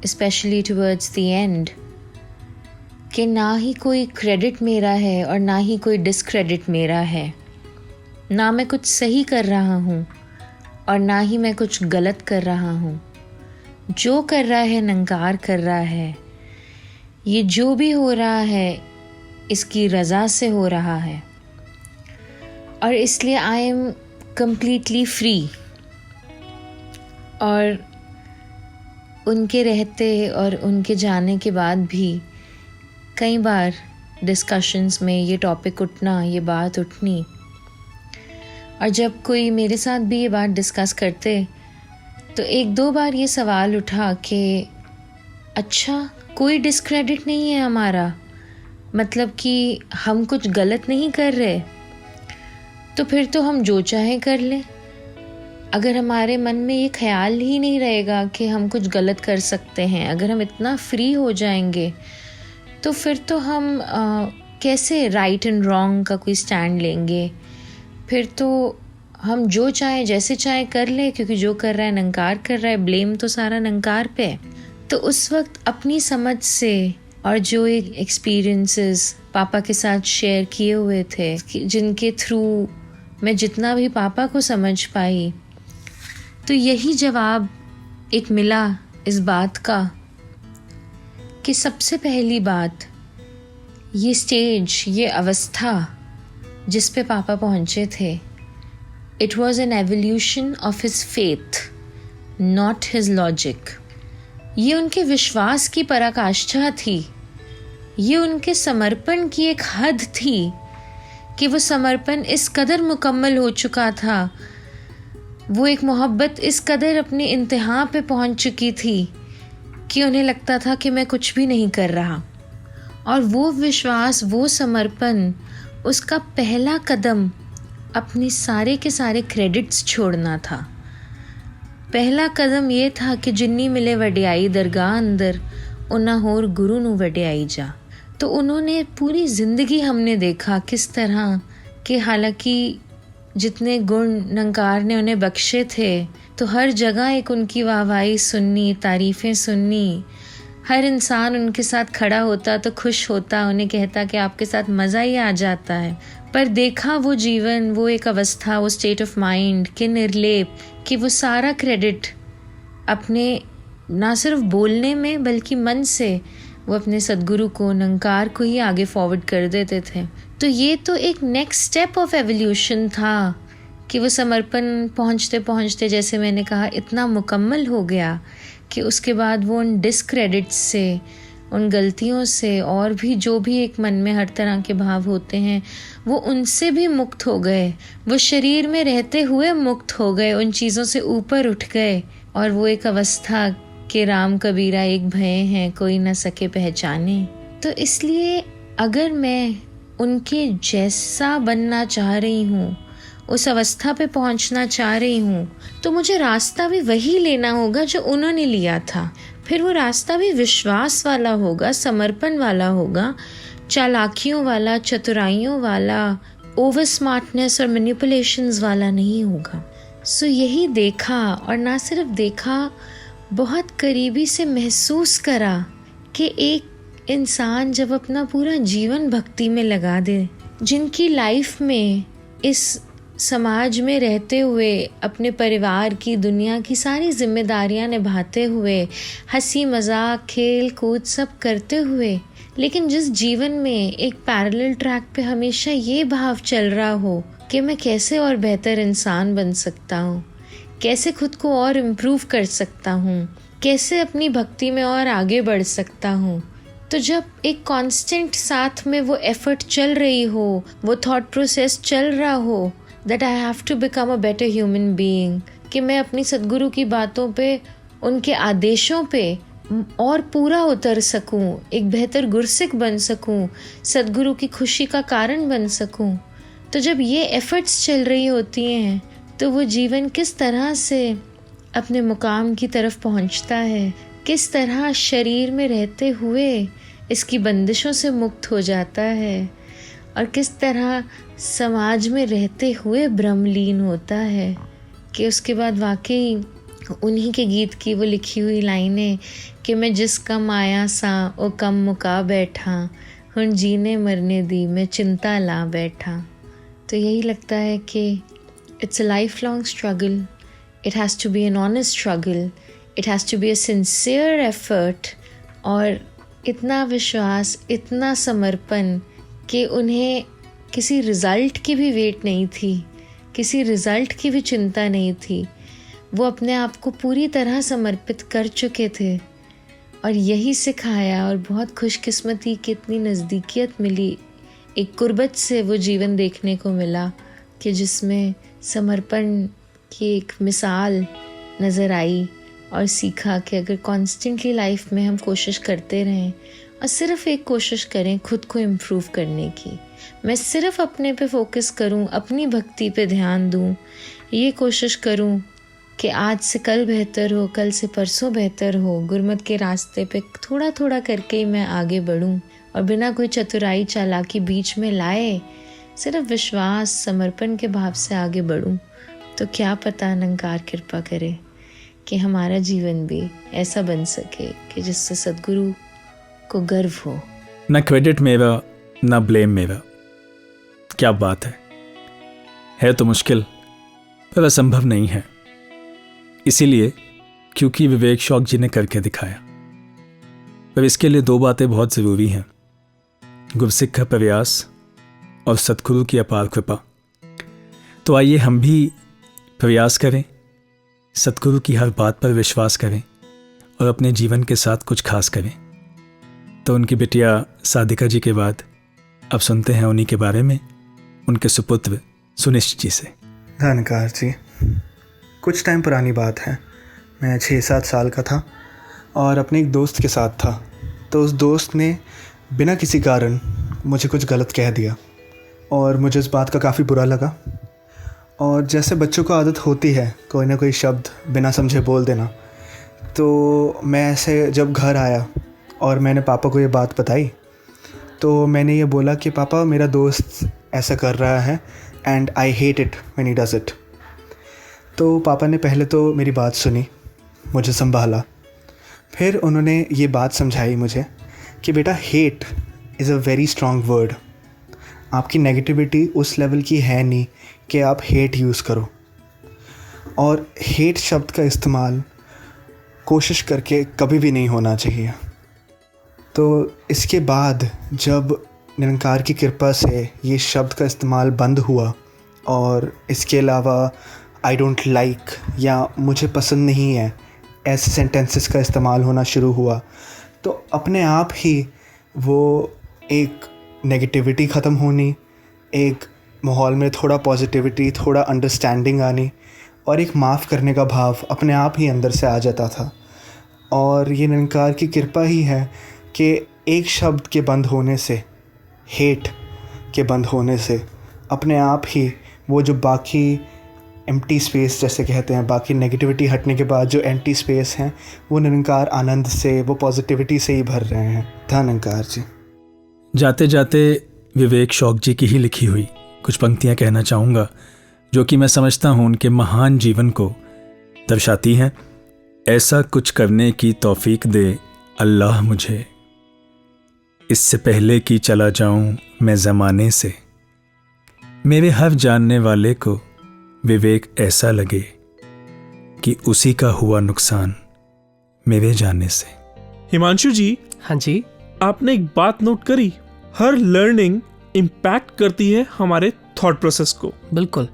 स्पेशली टुवर्ड्स द एंड, कि ना ही कोई क्रेडिट मेरा है और ना ही कोई डिसक्रेडिट मेरा है, ना मैं कुछ सही कर रहा हूँ और ना ही मैं कुछ गलत कर रहा हूँ। जो कर रहा है निंकार कर रहा है। ये जो भी हो रहा है इसकी रज़ा से हो रहा है और इसलिए आई एम कम्प्लीटली फ्री। और उनके रहते और उनके जाने के बाद भी कई बार डिस्कशंस में ये टॉपिक उठना, ये बात उठनी, और जब कोई मेरे साथ भी ये बात डिस्कस करते तो एक दो बार ये सवाल उठा कि अच्छा कोई डिस्क्रेडिट नहीं है हमारा, मतलब कि हम कुछ गलत नहीं कर रहे, तो फिर तो हम जो चाहे कर लें। अगर हमारे मन में ये ख्याल ही नहीं रहेगा कि हम कुछ गलत कर सकते हैं, अगर हम इतना फ्री हो जाएंगे तो फिर तो हम कैसे राइट एंड रॉन्ग का कोई स्टैंड लेंगे। फिर तो हम जो चाहे जैसे चाहे कर ले, क्योंकि जो कर रहा है निंकार कर रहा है, ब्लेम तो सारा निंकार पे है। तो उस वक्त अपनी समझ से और जो एक एक्सपीरियंसेस पापा के साथ शेयर किए हुए थे, जिनके थ्रू मैं जितना भी पापा को समझ पाई, तो यही जवाब एक मिला इस बात का कि सबसे पहली बात, ये स्टेज, ये अवस्था जिस पे पापा पहुंचे थे, it was an evolution of his faith, not his logic. ये उनके विश्वास की पराकाष्ठा थी, ये उनके समर्पण की एक हद थी कि वो समर्पण इस कदर मुकम्मल हो चुका था, वो एक मोहब्बत इस कदर अपने इंतहा पे पहुंच चुकी थी कि उन्हें लगता था कि मैं कुछ भी नहीं कर रहा। और वो विश्वास, वो समर्पण, उसका पहला कदम अपने सारे के सारे क्रेडिट्स छोड़ना था। पहला कदम ये था कि जिन्नी मिले वड्याई दरगाह अंदर, उन्ना होर गुरु नू वड्याई जा। तो उन्होंने पूरी ज़िंदगी हमने देखा किस तरह कि हालांकि जितने गुण निंकार ने उन्हें बख्शे थे, तो हर जगह एक उनकी वाहवाही सुननी, तारीफ़ें सुननी, हर इंसान उनके साथ खड़ा होता तो खुश होता, उन्हें कहता कि आपके साथ मज़ा ही आ जाता है। पर देखा वो जीवन, वो एक अवस्था, वो स्टेट ऑफ माइंड कि निर्लेप, कि वो सारा क्रेडिट अपने ना सिर्फ बोलने में बल्कि मन से वो अपने सदगुरु को, निंकार को ही आगे फॉरवर्ड कर देते थे। तो ये तो एक नेक्स्ट स्टेप ऑफ एवोल्यूशन था कि वो समर्पण पहुँचते पहुँचते, जैसे मैंने कहा, इतना मुकम्मल हो गया कि उसके बाद वो उन डिसक्रेडिट्स से, उन गलतियों से, और भी जो भी एक मन में हर तरह के भाव होते हैं, वो उनसे भी मुक्त हो गए। वो शरीर में रहते हुए मुक्त हो गए, उन चीज़ों से ऊपर उठ गए। और वो एक अवस्था कि राम कबीरा एक भय हैं, कोई न सके पहचाने। तो इसलिए अगर मैं उनके जैसा बनना चाह रही हूँ, उस अवस्था पे पहुँचना चाह रही हूँ, तो मुझे रास्ता भी वही लेना होगा जो उन्होंने लिया था। फिर वो रास्ता भी विश्वास वाला होगा, समर्पण वाला होगा, चालाकियों वाला, चतुराइयों वाला, ओवर स्मार्टनेस और मैनिपुलेशंस वाला नहीं होगा। सो यही देखा, और ना सिर्फ देखा, बहुत करीबी से महसूस करा कि एक इंसान जब अपना पूरा जीवन भक्ति में लगा दे, जिनकी लाइफ में इस समाज में रहते हुए, अपने परिवार की, दुनिया की सारी जिम्मेदारियां निभाते हुए, हंसी मजाक, खेल कूद सब करते हुए, लेकिन जिस जीवन में एक पैरेलल ट्रैक पे हमेशा ये भाव चल रहा हो कि मैं कैसे और बेहतर इंसान बन सकता हूँ, कैसे खुद को और इम्प्रूव कर सकता हूँ, कैसे अपनी भक्ति में और आगे बढ़ सकता हूँ। तो जब एक कांस्टेंट साथ में वो एफर्ट चल रही हो, वो थॉट प्रोसेस चल रहा हो that I have to become a better human being, कि मैं अपनी सदगुरु की बातों पे, उनके आदेशों पे और पूरा उतर सकूं, एक बेहतर गुरसिक बन सकूं, सदगुरु की खुशी का कारण बन सकूं। तो जब ये एफर्ट्स चल रही होती हैं तो वो जीवन किस तरह से अपने मुकाम की तरफ पहुंचता है, किस तरह शरीर में रहते हुए इसकी बंदिशों से मुक्त हो जाता है, और किस तरह समाज में रहते हुए ब्रह्मलीन होता है, कि उसके बाद वाकई उन्हीं के गीत की वो लिखी हुई लाइनें कि मैं जिस कम आया सा ओ कम मुका बैठा, हुन जीने मरने दी मैं चिंता ला बैठा। तो यही लगता है कि it's a life long struggle, it has to be an honest struggle, it has to be a sincere effort, और इतना विश्वास, इतना समर्पण कि उन्हें किसी रिज़ल्ट की भी वेट नहीं थी, किसी रिज़ल्ट की भी चिंता नहीं थी। वो अपने आप को पूरी तरह समर्पित कर चुके थे और यही सिखाया, और बहुत खुशकिस्मती कि इतनी नज़दीकियत मिली, एक कुर्बत से वो जीवन देखने को मिला कि जिसमें समर्पण की एक मिसाल नज़र आई, और सीखा कि अगर कॉन्स्टेंटली लाइफ में हम कोशिश करते रहें और सिर्फ एक कोशिश करें खुद को इम्प्रूव करने की, मैं सिर्फ अपने पे फोकस करूं, अपनी भक्ति पे ध्यान दूं, ये कोशिश करूं कि आज से कल बेहतर हो, कल से परसों बेहतर हो, गुरमत के रास्ते पे थोड़ा थोड़ा करके ही मैं आगे बढ़ूं और बिना कोई चतुराई चालाकी बीच में लाए सिर्फ विश्वास समर्पण के भाव से आगे बढ़ूं, तो क्या पता निरंकार कृपा करे कि हमारा जीवन भी ऐसा बन सके कि जिससे सद्गुरु को गर्व हो। ना क्रेडिट मेरा ना ब्लेम मेरा। क्या बात है तो मुश्किल पर असंभव नहीं है, इसीलिए क्योंकि विवेक शौक जी ने करके दिखाया। पर इसके लिए दो बातें बहुत ज़रूरी हैं, गुरसिख का प्रयास और सतगुरु की अपार कृपा। तो आइए हम भी प्रयास करें, सतगुरु की हर बात पर विश्वास करें और अपने जीवन के साथ कुछ खास करें। तो उनकी बिटिया साधिका जी के बाद अब सुनते हैं उन्हीं के बारे में, उनके सुपुत्र सुनिश्चित जी से। धन्यकार जी, कुछ टाइम पुरानी बात है, मैं 6-7 साल का था और अपने एक दोस्त के साथ था। तो उस दोस्त ने बिना किसी कारण मुझे कुछ गलत कह दिया और मुझे इस बात का काफ़ी बुरा लगा। और जैसे बच्चों को आदत होती है कोई ना कोई शब्द बिना समझे बोल देना, तो मैं ऐसे जब घर आया और मैंने पापा को ये बात बताई, तो मैंने ये बोला कि पापा मेरा दोस्त ऐसा कर रहा है and I hate it when he does it. तो पापा ने पहले तो मेरी बात सुनी, मुझे संभाला, फिर उन्होंने ये बात समझाई मुझे कि बेटा hate is a very strong word, आपकी नेगेटिविटी उस लेवल की है नहीं कि आप हेट यूज़ करो, और हेट शब्द का इस्तेमाल कोशिश करके कभी भी नहीं होना चाहिए। तो इसके बाद जब निरंकार की कृपा से ये शब्द का इस्तेमाल बंद हुआ और इसके अलावा आई डोंट लाइक या मुझे पसंद नहीं है ऐसे सेंटेंसेस का इस्तेमाल होना शुरू हुआ, तो अपने आप ही वो एक नेगेटिविटी ख़त्म होनी, एक माहौल में थोड़ा पॉजिटिविटी, थोड़ा अंडरस्टैंडिंग आनी और एक माफ़ करने का भाव अपने आप ही अंदर से आ जाता था। और ये निरंकार की कृपा ही है कि एक शब्द के बंद होने से, हेट के बंद होने से अपने आप ही वो जो बाकी एम्प्टी स्पेस जैसे कहते हैं, बाकी नेगेटिविटी हटने के बाद जो एम्प्टी स्पेस हैं वो निरंकार आनंद से, वो पॉजिटिविटी से ही भर रहे हैं। धन्यकार जी। जाते जाते विवेक शौक जी की ही लिखी हुई कुछ पंक्तियां कहना चाहूँगा जो कि मैं समझता हूँ उनके महान जीवन को दर्शाती हैं। ऐसा कुछ करने की तौफीक दे अल्लाह मुझे, इससे पहले कि चला जाऊं मैं ज़माने से, मेरे हर जानने वाले को विवेक ऐसा लगे कि उसी का हुआ नुकसान मेरे जाने से। हिमांशु जी, हाँ जी, आपने एक बात नोट करी, हर लर्निंग इम्पैक्ट करती है हमारे थॉट प्रोसेस को। बिल्कुल।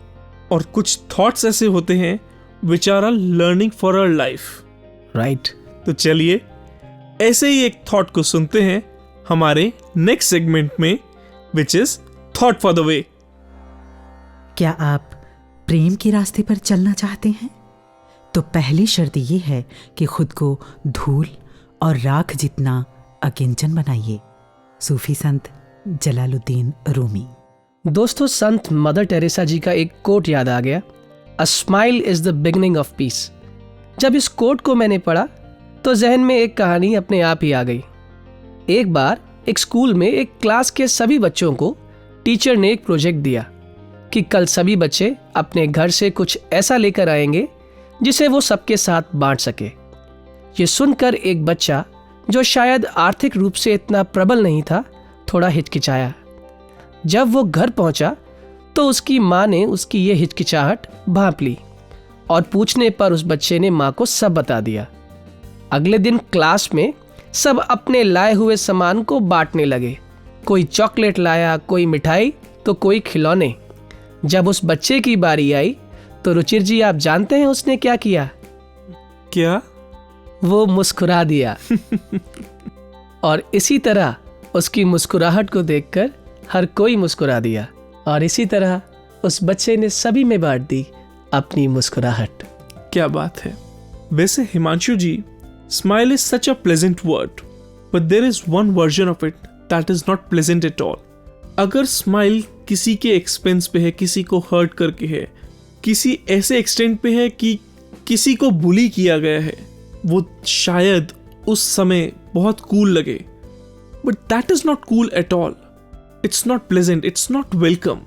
और कुछ थॉट्स ऐसे होते हैं which are a learning for our life. Right. तो चलिए ऐसे ही एक थॉट को सुनते हैं हमारे नेक्स्ट सेगमेंट में, which is thought for the way. क्या आप प्रेम के रास्ते पर चलना चाहते हैं? तो पहली शर्त ये है कि खुद को धूल और राख जितना अकिंचन बनाइए। सूफी संत जलालुद्दीन रूमी। दोस्तों, संत मदर टेरेसा जी का एक कोट याद आ गया, a smile is the beginning of peace. जब इस कोट को मैंने पढ़ा तो जहन में एक कहानी अपने आप ही आ गई। एक बार एक स्कूल में एक क्लास के सभी बच्चों को टीचर ने एक प्रोजेक्ट दिया कि कल सभी बच्चे अपने घर से कुछ ऐसा लेकर आएंगे जिसे वो सबके साथ बांट सके। ये सुनकर एक बच्चा जो शायद आर्थिक रूप से इतना प्रबल नहीं था, थोड़ा हिचकिचाया। जब वो घर पहुंचा तो उसकी माँ ने उसकी ये हिचकिचाहट भांप ली और पूछने पर उस बच्चे ने माँ को सब बता दिया। अगले दिन क्लास में सब अपने लाए हुए सामान को बांटने लगे। कोई चॉकलेट लाया, कोई मिठाई तो कोई खिलौने। जब उस बच्चे की बारी आई तो रुचिर जी, आप जानते हैं उसने क्या किया? क्या? वो मुस्कुरा दिया। और इसी तरह उसकी मुस्कुराहट को देखकर हर कोई मुस्कुरा दिया और इसी तरह उस बच्चे ने सभी में बांट दी अपनी मुस्कुराहट। क्या बात है। वैसे Himanshu ji, smile is such a pleasant word, but there is one version of it that is not pleasant at all. अगर स्माइल किसी के एक्सपेंस पे है, किसी को हर्ट करके है, किसी ऐसे एक्सटेंट पे है कि किसी को बुली किया गया है, वो शायद उस समय बहुत कूल लगे, but that is not cool at all. It's not pleasant, it's not welcome.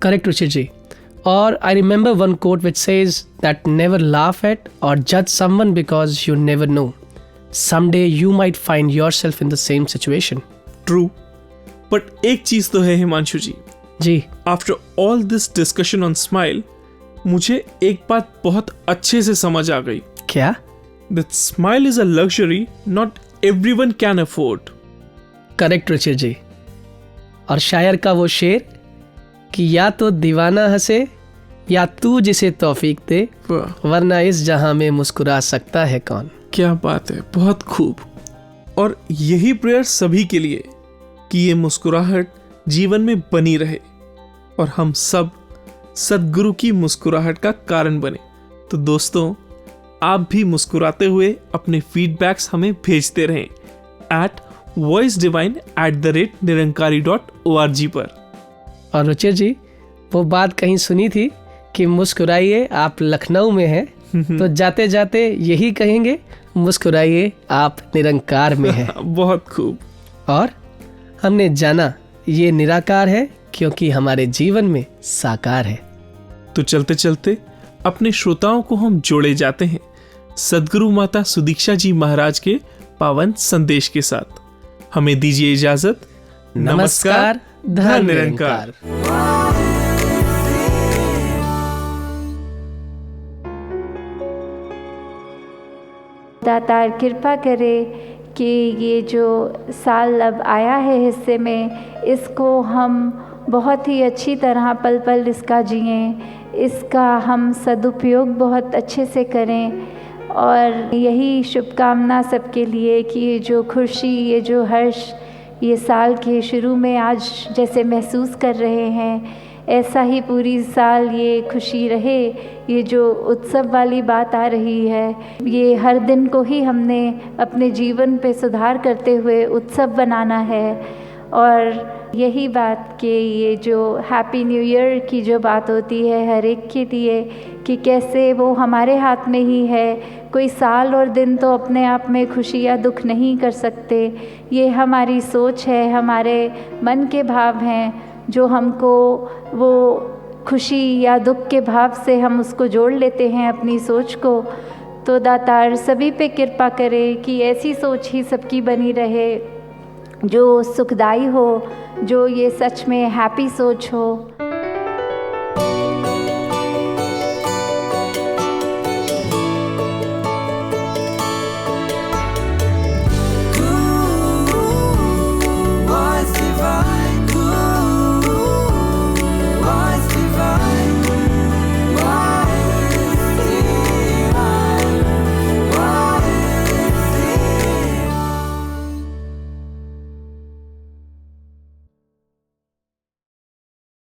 Correct Ruchir ji. और I remember one quote which says that never laugh at or judge someone because you never know. Someday you might find yourself in the same situation. True. But एक चीज तो है हिमांशु जी। जी। After all this discussion on smile, मुझे एक बात बहुत अच्छे से समझ आ गई। क्या? That smile is a luxury not everyone can afford. Correct Ruchir ji. और शायर का वो शेर कि या तो दीवाना हंसे या तू जिसे तौफीक दे, वरना इस जहां में मुस्कुरा सकता है कौन। क्या बात है, बहुत खूब। और यही प्रेयर सभी के लिए कि ये मुस्कुराहट जीवन में बनी रहे और हम सब सद्गुरु की मुस्कुराहट का कारण बने। तो दोस्तों, आप भी मुस्कुराते हुए अपने फीडबैक्स हमें भेजते रहें @voicedivine@niranकारी.org पर। और रुचिर जी, वो बात कहीं सुनी थी कि मुस्कुराइए आप लखनऊ में हैं, तो जाते जाते यही कहेंगे, मुस्कुराइए आप निरंकार में हैं। बहुत खूब। और हमने जाना ये निराकार है क्योंकि हमारे जीवन में साकार है। तो चलते चलते अपने श्रोताओं को हम जोड़े जाते हैं सद्गुरु माता सुदीक्षा जी महाराज के पावन संदेश के साथ। हमें दीजिए इजाजत। नमस्कार, धन निरंकार। दातार कृपा करे कि ये जो साल अब आया है हिस्से में, इसको हम बहुत ही अच्छी तरह पल पल इसका जिएं, इसका हम सदुपयोग बहुत अच्छे से करें। और यही शुभकामना सबके लिए कि ये जो खुशी, ये जो हर्ष ये साल के शुरू में आज जैसे महसूस कर रहे हैं, ऐसा ही पूरी साल ये खुशी रहे। ये जो उत्सव वाली बात आ रही है, ये हर दिन को ही हमने अपने जीवन पे सुधार करते हुए उत्सव बनाना है। और यही बात कि ये जो हैप्पी न्यू ईयर की जो बात होती है हर एक के लिए, कि कैसे वो हमारे हाथ में ही है। कोई साल और दिन तो अपने आप में खुशी या दुख नहीं कर सकते। ये हमारी सोच है, हमारे मन के भाव हैं जो हमको वो खुशी या दुख के भाव से हम उसको जोड़ लेते हैं अपनी सोच को। तो दातार सभी पे कृपा करे कि ऐसी सोच ही सबकी बनी रहे जो सुखदाई हो, जो ये सच में हैप्पी सोच हो।